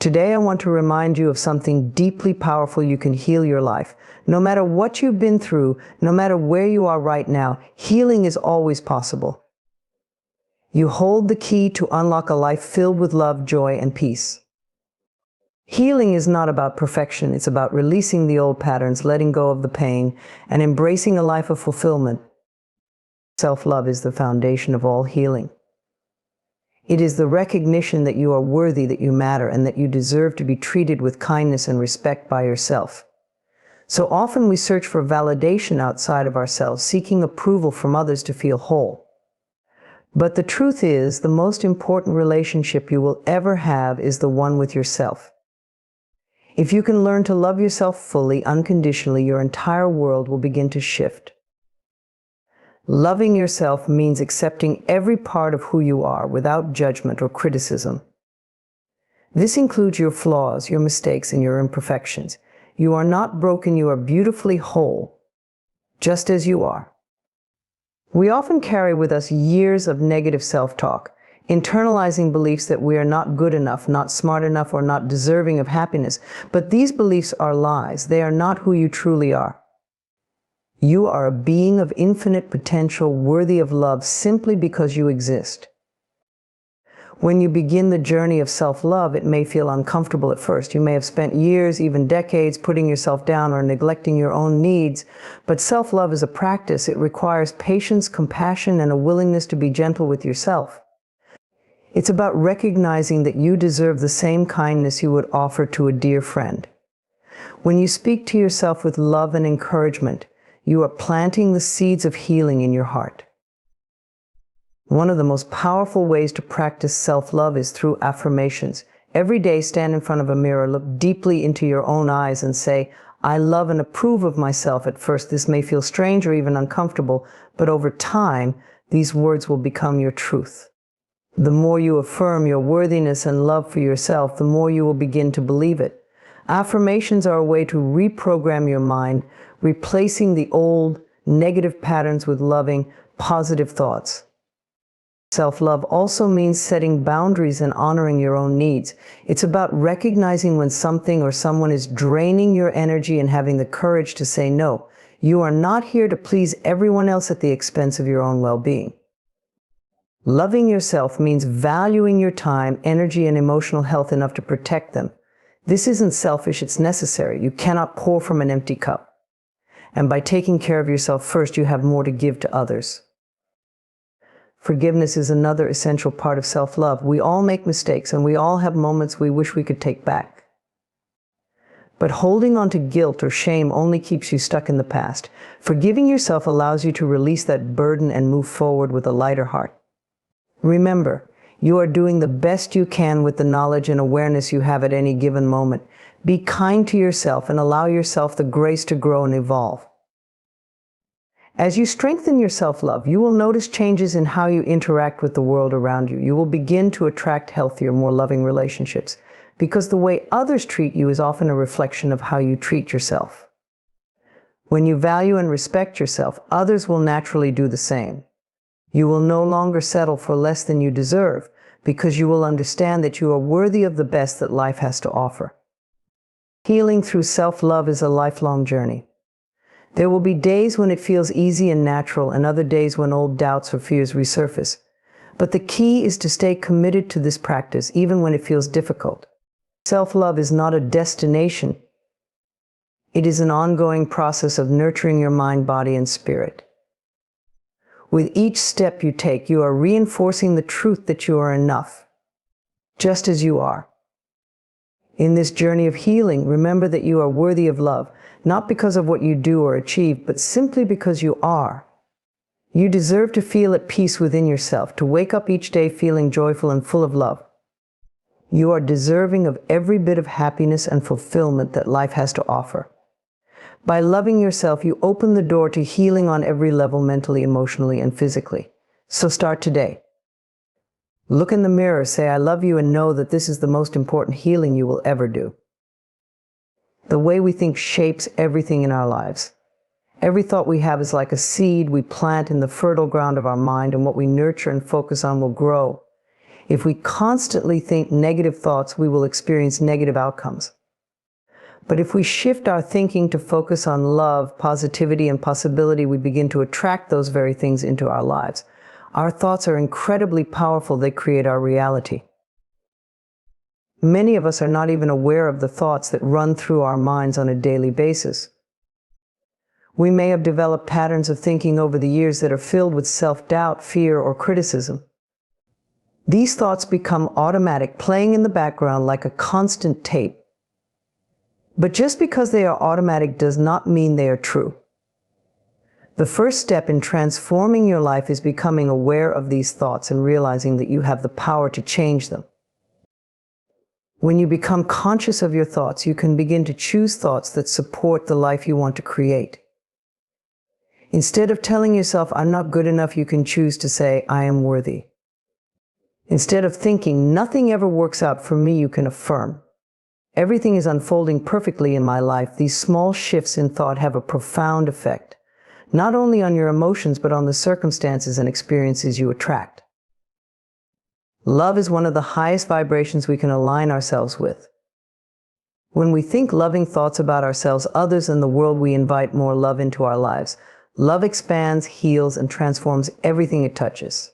Today, I want to remind you of something deeply powerful you can heal your life. No matter what you've been through, no matter where you are right now, healing is always possible. You hold the key to unlock a life filled with love, joy, and peace. Healing is not about perfection. It's about releasing the old patterns, letting go of the pain, and embracing a life of fulfillment. Self-love is the foundation of all healing. It is the recognition that you are worthy, that you matter, and that you deserve to be treated with kindness and respect by yourself. So often we search for validation outside of ourselves, seeking approval from others to feel whole. But the truth is, the most important relationship you will ever have is the one with yourself. If you can learn to love yourself fully, unconditionally, your entire world will begin to shift. Loving yourself means accepting every part of who you are without judgment or criticism. This includes your flaws, your mistakes, and your imperfections. You are not broken, you are beautifully whole, just as you are. We often carry with us years of negative self-talk, internalizing beliefs that we are not good enough, not smart enough, or not deserving of happiness. But these beliefs are lies. They are not who you truly are. You are a being of infinite potential, worthy of love simply because you exist. When you begin the journey of self-love, it may feel uncomfortable at first. You may have spent years, even decades, putting yourself down or neglecting your own needs. But self-love is a practice. It requires patience, compassion, and a willingness to be gentle with yourself. It's about recognizing that you deserve the same kindness you would offer to a dear friend. When you speak to yourself with love and encouragement, you are planting the seeds of healing in your heart. One of the most powerful ways to practice self-love is through affirmations. Every day, stand in front of a mirror, look deeply into your own eyes and say, "I love and approve of myself." At first, this may feel strange or even uncomfortable, but over time, these words will become your truth. The more you affirm your worthiness and love for yourself, the more you will begin to believe it. Affirmations are a way to reprogram your mind, replacing the old, negative patterns with loving, positive thoughts. Self-love also means setting boundaries and honoring your own needs. It's about recognizing when something or someone is draining your energy and having the courage to say no. You are not here to please everyone else at the expense of your own well-being. Loving yourself means valuing your time, energy, and emotional health enough to protect them. This isn't selfish, it's necessary. You cannot pour from an empty cup. And by taking care of yourself first, you have more to give to others. Forgiveness is another essential part of self-love. We all make mistakes, and we all have moments we wish we could take back. But holding on to guilt or shame only keeps you stuck in the past. Forgiving yourself allows you to release that burden and move forward with a lighter heart. Remember, you are doing the best you can with the knowledge and awareness you have at any given moment. Be kind to yourself and allow yourself the grace to grow and evolve. As you strengthen your self-love, you will notice changes in how you interact with the world around you. You will begin to attract healthier, more loving relationships, because the way others treat you is often a reflection of how you treat yourself. When you value and respect yourself, others will naturally do the same. You will no longer settle for less than you deserve, because you will understand that you are worthy of the best that life has to offer. Healing through self-love is a lifelong journey. There will be days when it feels easy and natural, and other days when old doubts or fears resurface. But the key is to stay committed to this practice, even when it feels difficult. Self-love is not a destination. It is an ongoing process of nurturing your mind, body, and spirit. With each step you take, you are reinforcing the truth that you are enough, just as you are. In this journey of healing, remember that you are worthy of love, not because of what you do or achieve, but simply because you are. You deserve to feel at peace within yourself, to wake up each day feeling joyful and full of love. You are deserving of every bit of happiness and fulfillment that life has to offer. By loving yourself, you open the door to healing on every level, mentally, emotionally, and physically. So start today. Look in the mirror, say, "I love you," and know that this is the most important healing you will ever do. The way we think shapes everything in our lives. Every thought we have is like a seed we plant in the fertile ground of our mind, and what we nurture and focus on will grow. If we constantly think negative thoughts, we will experience negative outcomes. But if we shift our thinking to focus on love, positivity, and possibility, we begin to attract those very things into our lives. Our thoughts are incredibly powerful. They create our reality. Many of us are not even aware of the thoughts that run through our minds on a daily basis. We may have developed patterns of thinking over the years that are filled with self-doubt, fear, or criticism. These thoughts become automatic, playing in the background like a constant tape. But just because they are automatic does not mean they are true. The first step in transforming your life is becoming aware of these thoughts and realizing that you have the power to change them. When you become conscious of your thoughts, you can begin to choose thoughts that support the life you want to create. Instead of telling yourself, "I'm not good enough," you can choose to say, "I am worthy." Instead of thinking, "Nothing ever works out for me," you can affirm, "Everything is unfolding perfectly in my life." These small shifts in thought have a profound effect, not only on your emotions, but on the circumstances and experiences you attract. Love is one of the highest vibrations we can align ourselves with. When we think loving thoughts about ourselves, others, and the world, we invite more love into our lives. Love expands, heals, and transforms everything it touches.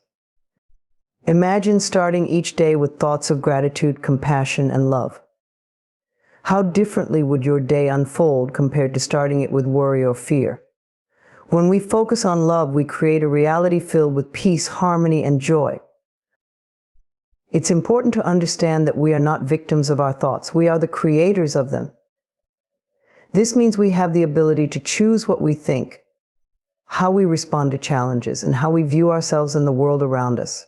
Imagine starting each day with thoughts of gratitude, compassion, and love. How differently would your day unfold compared to starting it with worry or fear? When we focus on love, we create a reality filled with peace, harmony, and joy. It's important to understand that we are not victims of our thoughts. We are the creators of them. This means we have the ability to choose what we think, how we respond to challenges, and how we view ourselves and the world around us.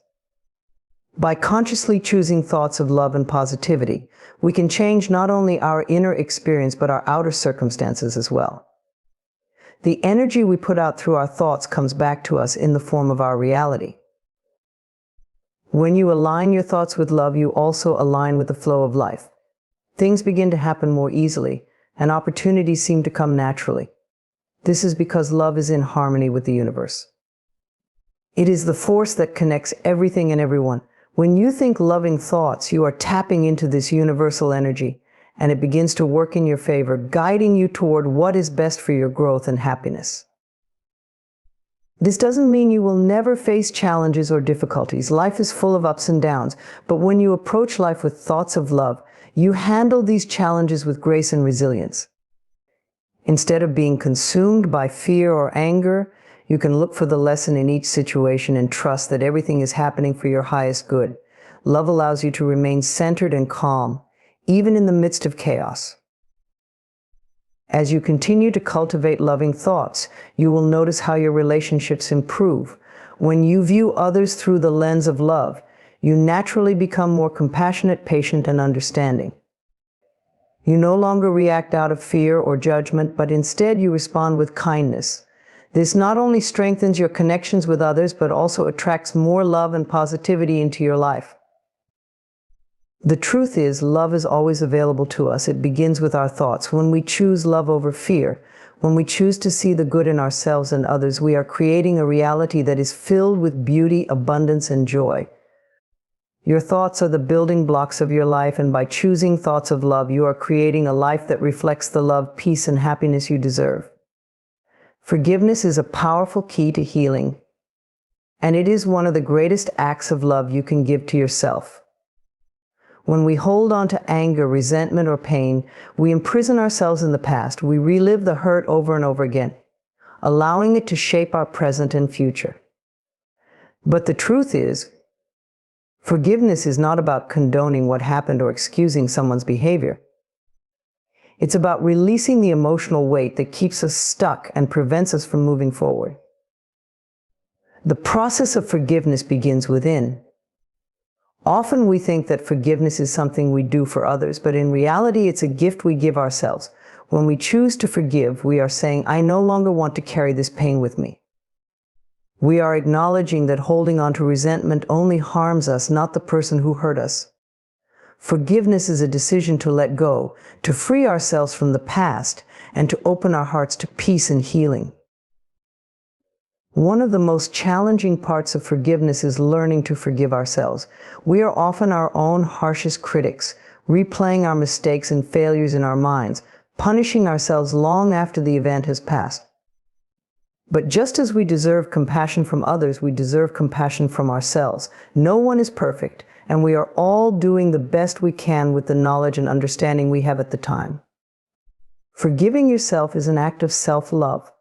By consciously choosing thoughts of love and positivity, we can change not only our inner experience, but our outer circumstances as well. The energy we put out through our thoughts comes back to us in the form of our reality. When you align your thoughts with love, you also align with the flow of life. Things begin to happen more easily, and opportunities seem to come naturally. This is because love is in harmony with the universe. It is the force that connects everything and everyone. When you think loving thoughts, you are tapping into this universal energy, and it begins to work in your favor, guiding you toward what is best for your growth and happiness. This doesn't mean you will never face challenges or difficulties. Life is full of ups and downs, but when you approach life with thoughts of love, you handle these challenges with grace and resilience. Instead of being consumed by fear or anger, you can look for the lesson in each situation and trust that everything is happening for your highest good. Love allows you to remain centered and calm, even in the midst of chaos. As you continue to cultivate loving thoughts, you will notice how your relationships improve. When you view others through the lens of love, you naturally become more compassionate, patient, and understanding. You no longer react out of fear or judgment, but instead you respond with kindness. This not only strengthens your connections with others, but also attracts more love and positivity into your life. The truth is, love is always available to us. It begins with our thoughts. When we choose love over fear, when we choose to see the good in ourselves and others, we are creating a reality that is filled with beauty, abundance, and joy. Your thoughts are the building blocks of your life, and by choosing thoughts of love, you are creating a life that reflects the love, peace, and happiness you deserve. Forgiveness is a powerful key to healing, and it is one of the greatest acts of love you can give to yourself. When we hold on to anger, resentment, or pain, we imprison ourselves in the past. We relive the hurt over and over again, allowing it to shape our present and future. But the truth is, forgiveness is not about condoning what happened or excusing someone's behavior. It's about releasing the emotional weight that keeps us stuck and prevents us from moving forward. The process of forgiveness begins within. Often we think that forgiveness is something we do for others, but in reality, it's a gift we give ourselves. When we choose to forgive, we are saying, "I no longer want to carry this pain with me." We are acknowledging that holding on to resentment only harms us, not the person who hurt us. Forgiveness is a decision to let go, to free ourselves from the past, and to open our hearts to peace and healing. One of the most challenging parts of forgiveness is learning to forgive ourselves. We are often our own harshest critics, replaying our mistakes and failures in our minds, punishing ourselves long after the event has passed. But just as we deserve compassion from others, we deserve compassion from ourselves. No one is perfect, and we are all doing the best we can with the knowledge and understanding we have at the time. Forgiving yourself is an act of self-love,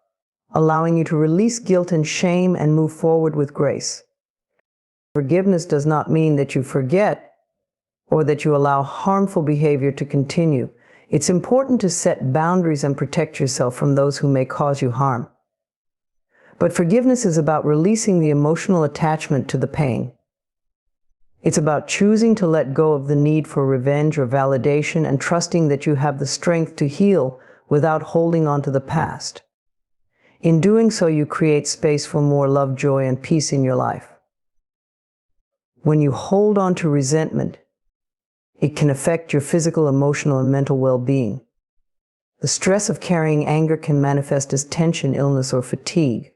allowing you to release guilt and shame and move forward with grace. Forgiveness does not mean that you forget or that you allow harmful behavior to continue. It's important to set boundaries and protect yourself from those who may cause you harm. But forgiveness is about releasing the emotional attachment to the pain. It's about choosing to let go of the need for revenge or validation and trusting that you have the strength to heal without holding on to the past. In doing so, you create space for more love, joy, and peace in your life. When you hold on to resentment, it can affect your physical, emotional, and mental well-being. The stress of carrying anger can manifest as tension, illness, or fatigue.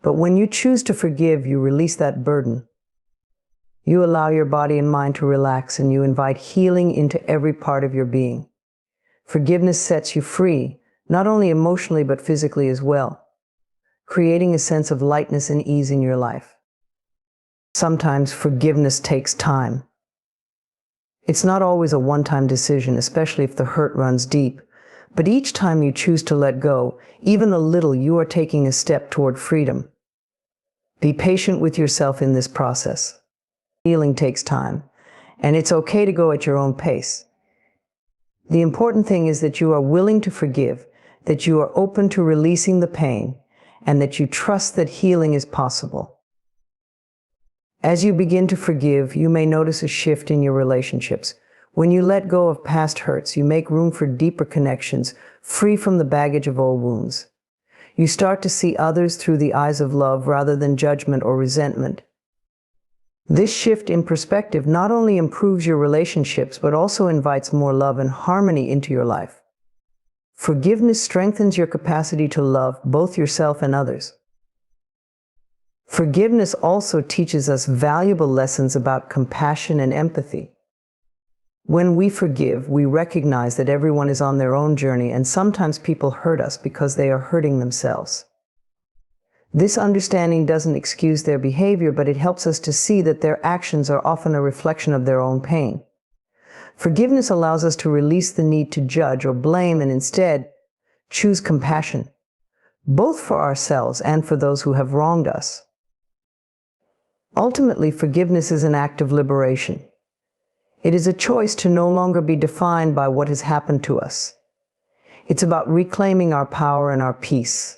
But when you choose to forgive, you release that burden. You allow your body and mind to relax, and you invite healing into every part of your being. Forgiveness sets you free, not only emotionally but physically as well, creating a sense of lightness and ease in your life. Sometimes forgiveness takes time. It's not always a one-time decision, especially if the hurt runs deep. But each time you choose to let go, even a little, you are taking a step toward freedom. Be patient with yourself in this process. Healing takes time, and it's okay to go at your own pace. The important thing is that you are willing to forgive, that you are open to releasing the pain, and that you trust that healing is possible. As you begin to forgive, you may notice a shift in your relationships. When you let go of past hurts, you make room for deeper connections, free from the baggage of old wounds. You start to see others through the eyes of love rather than judgment or resentment. This shift in perspective not only improves your relationships, but also invites more love and harmony into your life. Forgiveness strengthens your capacity to love both yourself and others. Forgiveness also teaches us valuable lessons about compassion and empathy. When we forgive, we recognize that everyone is on their own journey, and sometimes people hurt us because they are hurting themselves. This understanding doesn't excuse their behavior, but it helps us to see that their actions are often a reflection of their own pain. Forgiveness allows us to release the need to judge or blame and instead choose compassion, both for ourselves and for those who have wronged us. Ultimately, forgiveness is an act of liberation. It is a choice to no longer be defined by what has happened to us. It's about reclaiming our power and our peace.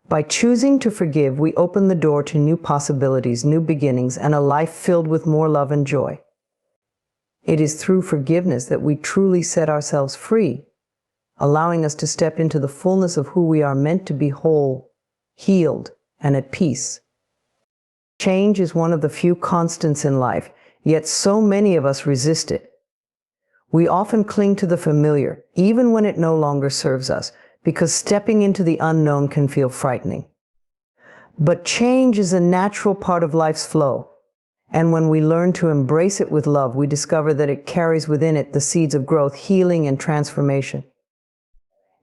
By choosing to forgive, we open the door to new possibilities, new beginnings, and a life filled with more love and joy. It is through forgiveness that we truly set ourselves free, allowing us to step into the fullness of who we are meant to be: whole, healed, and at peace. Change is one of the few constants in life, yet so many of us resist it. We often cling to the familiar, even when it no longer serves us, because stepping into the unknown can feel frightening. But change is a natural part of life's flow, and when we learn to embrace it with love, we discover that it carries within it the seeds of growth, healing, and transformation.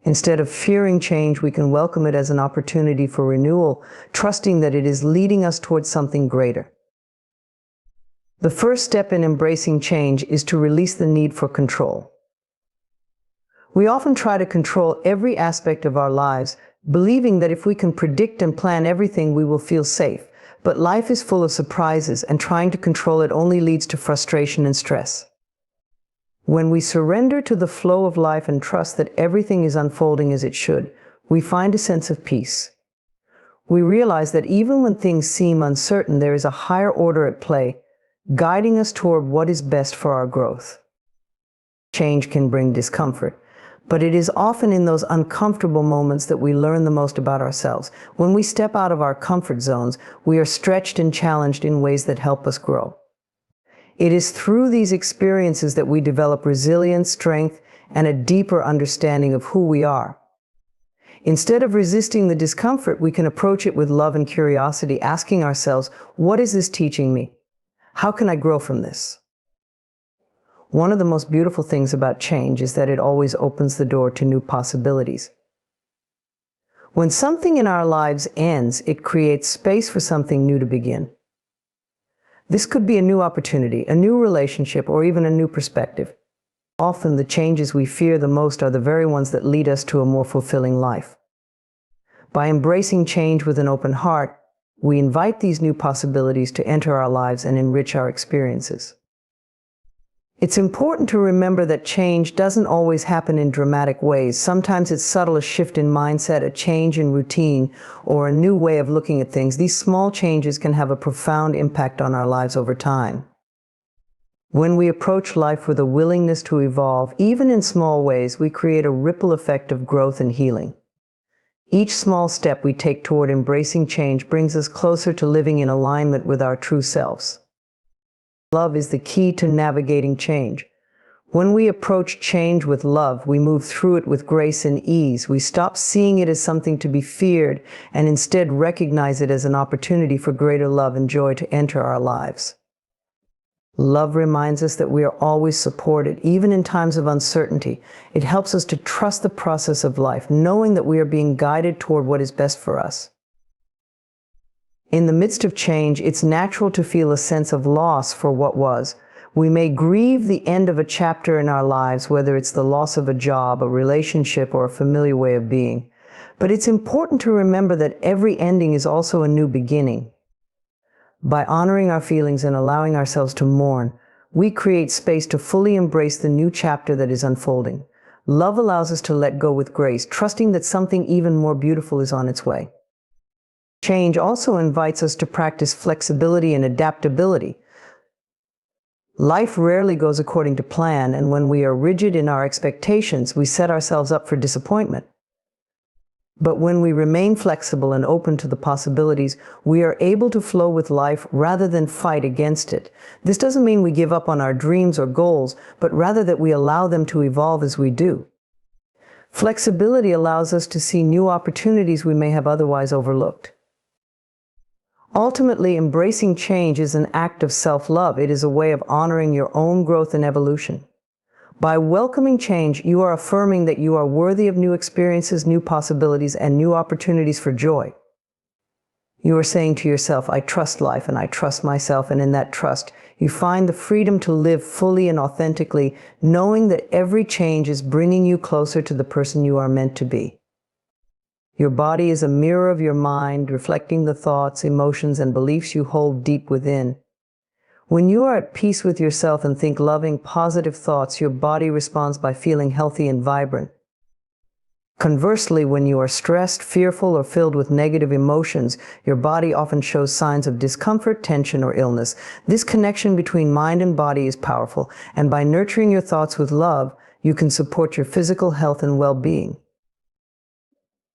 Instead of fearing change, we can welcome it as an opportunity for renewal, trusting that it is leading us towards something greater. The first step in embracing change is to release the need for control. We often try to control every aspect of our lives, believing that if we can predict and plan everything, we will feel safe. But life is full of surprises, and trying to control it only leads to frustration and stress. When we surrender to the flow of life and trust that everything is unfolding as it should, we find a sense of peace. We realize that even when things seem uncertain, there is a higher order at play, guiding us toward what is best for our growth. Change can bring discomfort, but it is often in those uncomfortable moments that we learn the most about ourselves. When we step out of our comfort zones, we are stretched and challenged in ways that help us grow. It is through these experiences that we develop resilience, strength, and a deeper understanding of who we are. Instead of resisting the discomfort, we can approach it with love and curiosity, asking ourselves, what is this teaching me? How can I grow from this? One of the most beautiful things about change is that it always opens the door to new possibilities. When something in our lives ends, it creates space for something new to begin. This could be a new opportunity, a new relationship, or even a new perspective. Often the changes we fear the most are the very ones that lead us to a more fulfilling life. By embracing change with an open heart, we invite these new possibilities to enter our lives and enrich our experiences. It's important to remember that change doesn't always happen in dramatic ways. Sometimes it's subtle, a shift in mindset, a change in routine, or a new way of looking at things. These small changes can have a profound impact on our lives over time. When we approach life with a willingness to evolve, even in small ways, we create a ripple effect of growth and healing. Each small step we take toward embracing change brings us closer to living in alignment with our true selves. Love is the key to navigating change. When we approach change with love, we move through it with grace and ease. We stop seeing it as something to be feared and instead recognize it as an opportunity for greater love and joy to enter our lives. Love reminds us that we are always supported, even in times of uncertainty. It helps us to trust the process of life, knowing that we are being guided toward what is best for us. In the midst of change, it's natural to feel a sense of loss for what was. We may grieve the end of a chapter in our lives, whether it's the loss of a job, a relationship, or a familiar way of being. But it's important to remember that every ending is also a new beginning. By honoring our feelings and allowing ourselves to mourn, we create space to fully embrace the new chapter that is unfolding. Love allows us to let go with grace, trusting that something even more beautiful is on its way. Change also invites us to practice flexibility and adaptability. Life rarely goes according to plan, and when we are rigid in our expectations, we set ourselves up for disappointment. But when we remain flexible and open to the possibilities, we are able to flow with life rather than fight against it. This doesn't mean we give up on our dreams or goals, but rather that we allow them to evolve as we do. Flexibility allows us to see new opportunities we may have otherwise overlooked. Ultimately, embracing change is an act of self-love. It is a way of honoring your own growth and evolution. By welcoming change, you are affirming that you are worthy of new experiences, new possibilities, and new opportunities for joy. You are saying to yourself, I trust life and I trust myself, and in that trust, you find the freedom to live fully and authentically, knowing that every change is bringing you closer to the person you are meant to be. Your body is a mirror of your mind, reflecting the thoughts, emotions, and beliefs you hold deep within. When you are at peace with yourself and think loving, positive thoughts, your body responds by feeling healthy and vibrant. Conversely, when you are stressed, fearful, or filled with negative emotions, your body often shows signs of discomfort, tension, or illness. This connection between mind and body is powerful, and by nurturing your thoughts with love, you can support your physical health and well-being.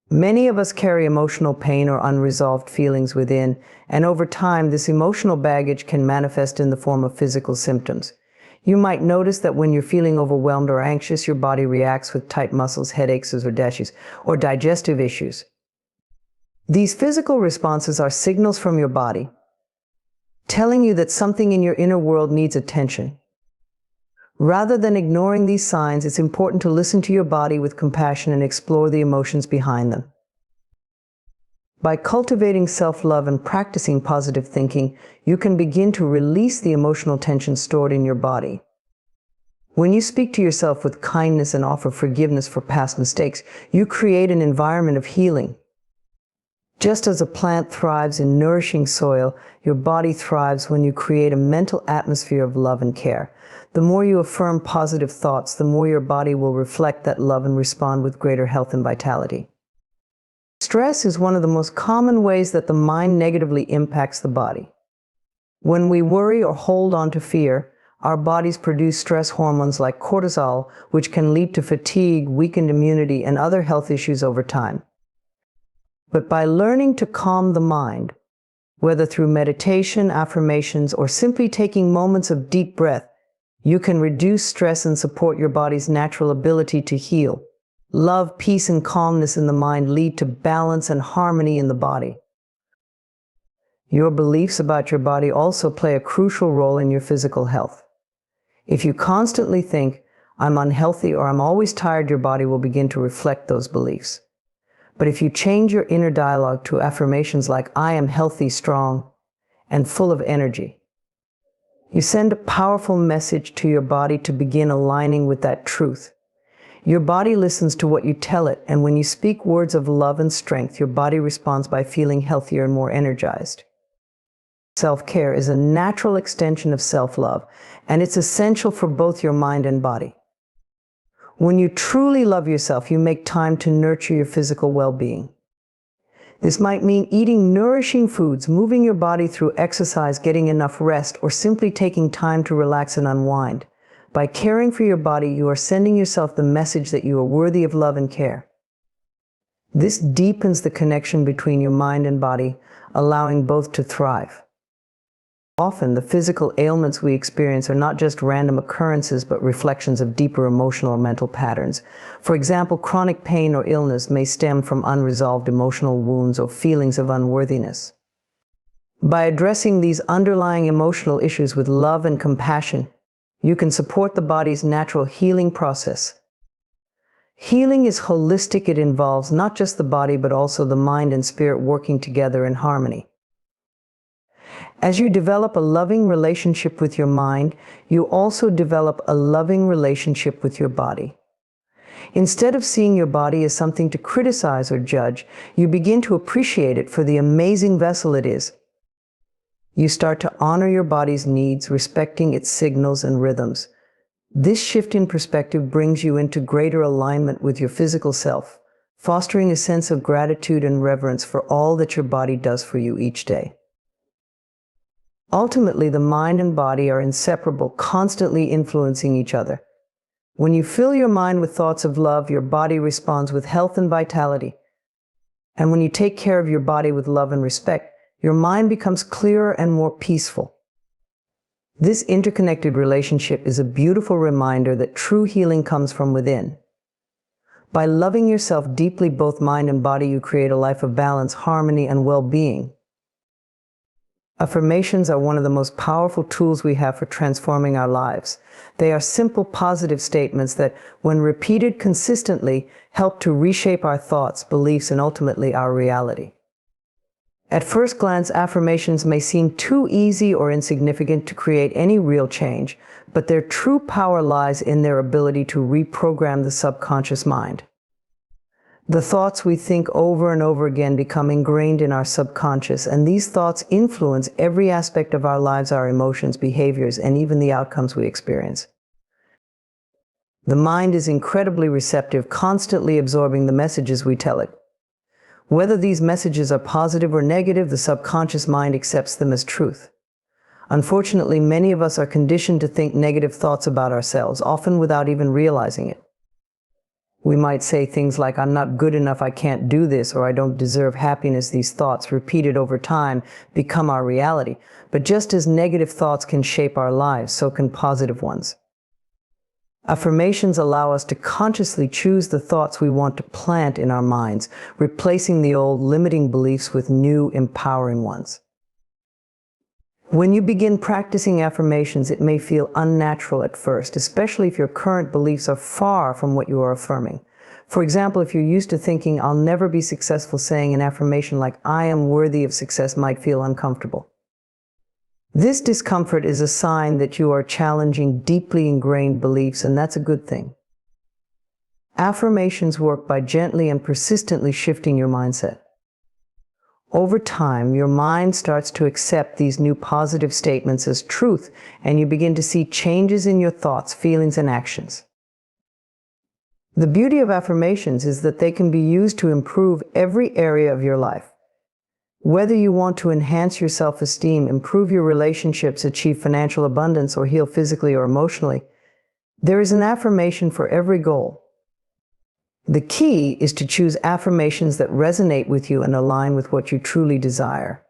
Many of us carry emotional pain or unresolved feelings within, and over time, this emotional baggage can manifest in the form of physical symptoms. You might notice that when you're feeling overwhelmed or anxious, your body reacts with tight muscles, headaches, or rashes, or digestive issues. These physical responses are signals from your body, telling you that something in your inner world needs attention. Rather than ignoring these signs, it's important to listen to your body with compassion and explore the emotions behind them. By cultivating self-love and practicing positive thinking, you can begin to release the emotional tension stored in your body. When you speak to yourself with kindness and offer forgiveness for past mistakes, you create an environment of healing. Just as a plant thrives in nourishing soil, your body thrives when you create a mental atmosphere of love and care. The more you affirm positive thoughts, the more your body will reflect that love and respond with greater health and vitality. Stress is one of the most common ways that the mind negatively impacts the body. When we worry or hold on to fear, our bodies produce stress hormones like cortisol, which can lead to fatigue, weakened immunity, and other health issues over time. But by learning to calm the mind, whether through meditation, affirmations, or simply taking moments of deep breath, you can reduce stress and support your body's natural ability to heal. Love, peace, and calmness in the mind lead to balance and harmony in the body. Your beliefs about your body also play a crucial role in your physical health. If you constantly think, "I'm unhealthy" or "I'm always tired," your body will begin to reflect those beliefs. But if you change your inner dialogue to affirmations like, "I am healthy, strong, and full of energy," you send a powerful message to your body to begin aligning with that truth. Your body listens to what you tell it, and when you speak words of love and strength, your body responds by feeling healthier and more energized. Self-care is a natural extension of self-love, and it's essential for both your mind and body. When you truly love yourself, you make time to nurture your physical well-being. This might mean eating nourishing foods, moving your body through exercise, getting enough rest, or simply taking time to relax and unwind. By caring for your body, you are sending yourself the message that you are worthy of love and care. This deepens the connection between your mind and body, allowing both to thrive. Often, the physical ailments we experience are not just random occurrences, but reflections of deeper emotional or mental patterns. For example, chronic pain or illness may stem from unresolved emotional wounds or feelings of unworthiness. By addressing these underlying emotional issues with love and compassion, you can support the body's natural healing process. Healing is holistic. It involves not just the body, but also the mind and spirit working together in harmony. As you develop a loving relationship with your mind, you also develop a loving relationship with your body. Instead of seeing your body as something to criticize or judge, you begin to appreciate it for the amazing vessel it is. You start to honor your body's needs, respecting its signals and rhythms. This shift in perspective brings you into greater alignment with your physical self, fostering a sense of gratitude and reverence for all that your body does for you each day. Ultimately, the mind and body are inseparable, constantly influencing each other. When you fill your mind with thoughts of love, your body responds with health and vitality. And when you take care of your body with love and respect, your mind becomes clearer and more peaceful. This interconnected relationship is a beautiful reminder that true healing comes from within. By loving yourself deeply, both mind and body, you create a life of balance, harmony, and well-being. Affirmations are one of the most powerful tools we have for transforming our lives. They are simple, positive statements that, when repeated consistently, help to reshape our thoughts, beliefs, and ultimately our reality. At first glance, affirmations may seem too easy or insignificant to create any real change, but their true power lies in their ability to reprogram the subconscious mind. The thoughts we think over and over again become ingrained in our subconscious, and these thoughts influence every aspect of our lives, our emotions, behaviors, and even the outcomes we experience. The mind is incredibly receptive, constantly absorbing the messages we tell it. Whether these messages are positive or negative, the subconscious mind accepts them as truth. Unfortunately, many of us are conditioned to think negative thoughts about ourselves, often without even realizing it. We might say things like, "I'm not good enough, I can't do this," or "I don't deserve happiness." These thoughts, repeated over time, become our reality. But just as negative thoughts can shape our lives, so can positive ones. Affirmations allow us to consciously choose the thoughts we want to plant in our minds, replacing the old limiting beliefs with new, empowering ones. When you begin practicing affirmations, it may feel unnatural at first, especially if your current beliefs are far from what you are affirming. For example, if you're used to thinking, "I'll never be successful," saying an affirmation like, "I am worthy of success," might feel uncomfortable. This discomfort is a sign that you are challenging deeply ingrained beliefs, and that's a good thing. Affirmations work by gently and persistently shifting your mindset. Over time, your mind starts to accept these new positive statements as truth, and you begin to see changes in your thoughts, feelings, and actions. The beauty of affirmations is that they can be used to improve every area of your life. Whether you want to enhance your self-esteem, improve your relationships, achieve financial abundance, or heal physically or emotionally, there is an affirmation for every goal. The key is to choose affirmations that resonate with you and align with what you truly desire.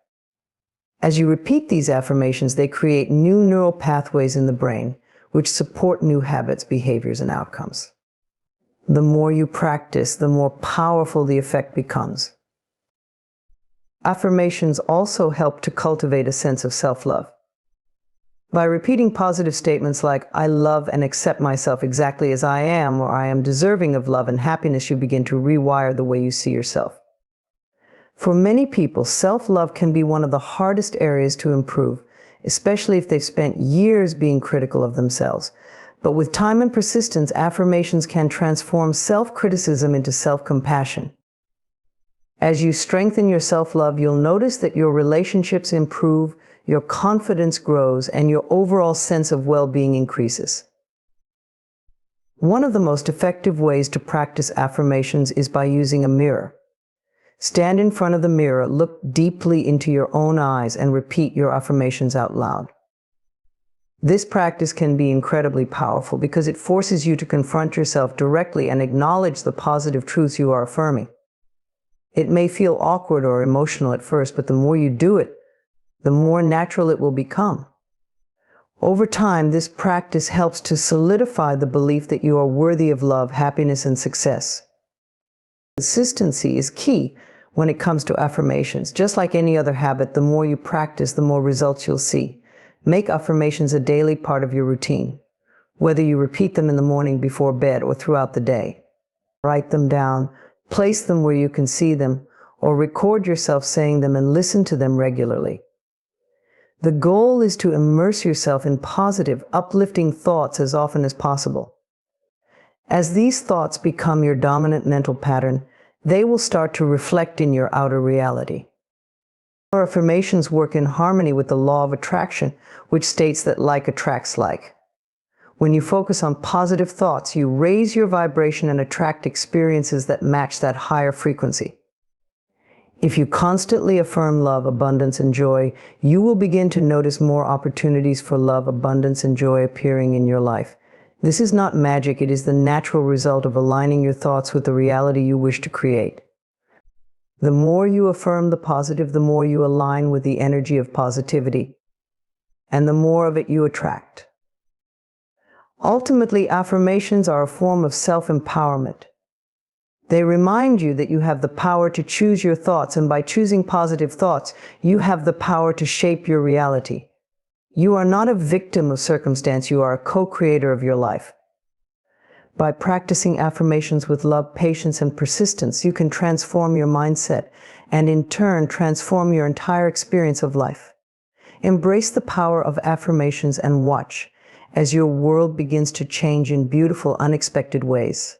As you repeat these affirmations, they create new neural pathways in the brain, which support new habits, behaviors, and outcomes. The more you practice, the more powerful the effect becomes. Affirmations also help to cultivate a sense of self-love. By repeating positive statements like, "I love and accept myself exactly as I am," or "I am deserving of love and happiness," you begin to rewire the way you see yourself. For many people, self-love can be one of the hardest areas to improve, especially if they've spent years being critical of themselves. But with time and persistence, affirmations can transform self-criticism into self-compassion. As you strengthen your self-love, you'll notice that your relationships improve, your confidence grows, and your overall sense of well-being increases. One of the most effective ways to practice affirmations is by using a mirror. Stand in front of the mirror, look deeply into your own eyes, and repeat your affirmations out loud. This practice can be incredibly powerful because it forces you to confront yourself directly and acknowledge the positive truths you are affirming. It may feel awkward or emotional at first, but the more you do it, the more natural it will become. Over time, this practice helps to solidify the belief that you are worthy of love, happiness, and success. Consistency is key when it comes to affirmations. Just like any other habit, the more you practice, the more results you'll see. Make affirmations a daily part of your routine, whether you repeat them in the morning before bed or throughout the day. Write them down, place them where you can see them, or record yourself saying them and listen to them regularly. The goal is to immerse yourself in positive, uplifting thoughts as often as possible. As these thoughts become your dominant mental pattern, they will start to reflect in your outer reality. Our affirmations work in harmony with the law of attraction, which states that like attracts like. When you focus on positive thoughts, you raise your vibration and attract experiences that match that higher frequency. If you constantly affirm love, abundance, and joy, you will begin to notice more opportunities for love, abundance, and joy appearing in your life. This is not magic, it is the natural result of aligning your thoughts with the reality you wish to create. The more you affirm the positive, the more you align with the energy of positivity, and the more of it you attract. Ultimately, affirmations are a form of self-empowerment. They remind you that you have the power to choose your thoughts, and by choosing positive thoughts, you have the power to shape your reality. You are not a victim of circumstance, you are a co-creator of your life. By practicing affirmations with love, patience, and persistence, you can transform your mindset and in turn transform your entire experience of life. Embrace the power of affirmations and watch as your world begins to change in beautiful, unexpected ways.